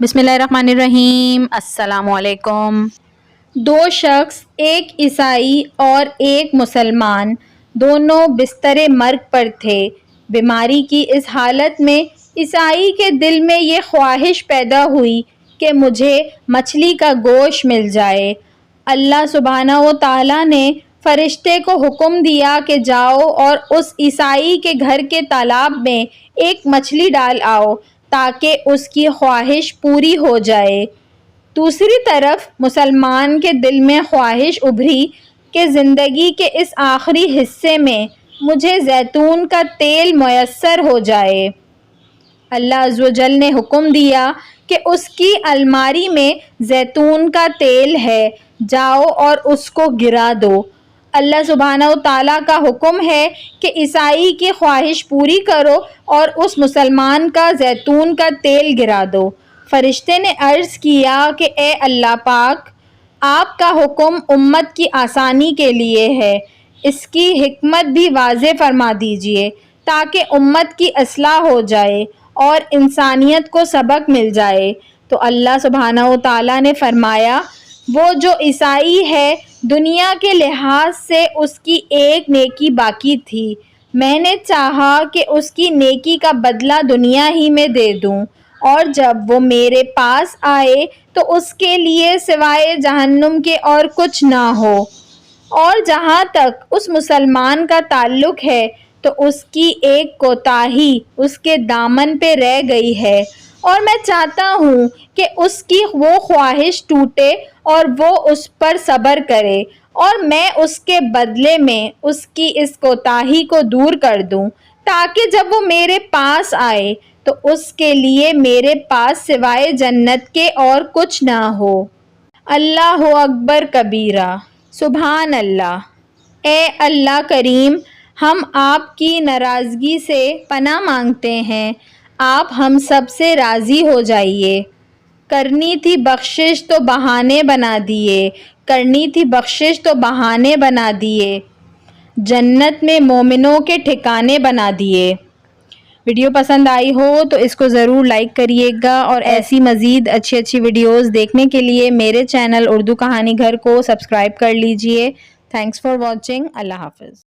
بسم اللہ الرحمن الرحیم۔ السلام علیکم۔ دو شخص، ایک عیسائی اور ایک مسلمان، دونوں بستر مرگ پر تھے۔ بیماری کی اس حالت میں عیسائی کے دل میں یہ خواہش پیدا ہوئی کہ مجھے مچھلی کا گوشت مل جائے۔ اللہ سبحانہ و تعالیٰ نے فرشتے کو حکم دیا کہ جاؤ اور اس عیسائی کے گھر کے تالاب میں ایک مچھلی ڈال آؤ تاکہ اس کی خواہش پوری ہو جائے۔ دوسری طرف مسلمان کے دل میں خواہش ابھری کہ زندگی کے اس آخری حصے میں مجھے زیتون کا تیل میسر ہو جائے۔ اللہ عز و جل نے حکم دیا کہ اس کی الماری میں زیتون کا تیل ہے، جاؤ اور اس کو گرا دو۔ اللہ سبحانہ و تعالیٰ کا حکم ہے کہ عیسائی کی خواہش پوری کرو اور اس مسلمان کا زیتون کا تیل گرا دو۔ فرشتے نے عرض کیا کہ اے اللہ پاک، آپ کا حکم امت کی آسانی کے لیے ہے، اس کی حکمت بھی واضح فرما دیجئے تاکہ امت کی اصلاح ہو جائے اور انسانیت کو سبق مل جائے۔ تو اللہ سبحانہ و تعالیٰ نے فرمایا، وہ جو عیسائی ہے دنیا کے لحاظ سے اس کی ایک نیکی باقی تھی، میں نے چاہا کہ اس کی نیکی کا بدلہ دنیا ہی میں دے دوں، اور جب وہ میرے پاس آئے تو اس کے لیے سوائے جہنم کے اور کچھ نہ ہو۔ اور جہاں تک اس مسلمان کا تعلق ہے تو اس کی ایک کوتاہی اس کے دامن پہ رہ گئی ہے، اور میں چاہتا ہوں کہ اس کی وہ خواہش ٹوٹے اور وہ اس پر صبر کرے، اور میں اس کے بدلے میں اس کی اس کوتاہی کو دور کر دوں تاکہ جب وہ میرے پاس آئے تو اس کے لیے میرے پاس سوائے جنت کے اور کچھ نہ ہو۔ اللہ اکبر کبیرہ، سبحان اللہ۔ اے اللہ کریم، ہم آپ کی ناراضگی سے پناہ مانگتے ہیں، آپ ہم سب سے راضی ہو جائیے۔ کرنی تھی بخشش تو بہانے بنا دیے، کرنی تھی بخشش تو بہانے بنا دیے، جنت میں مومنوں کے ٹھکانے بنا دیے۔ ویڈیو پسند آئی ہو تو اس کو ضرور لائک کریے گا، اور ایسی مزید اچھی ویڈیوز دیکھنے کے لیے میرے چینل اردو کہانی گھر کو سبسکرائب کر لیجئے۔ Thanks for watching. اللہ حافظ۔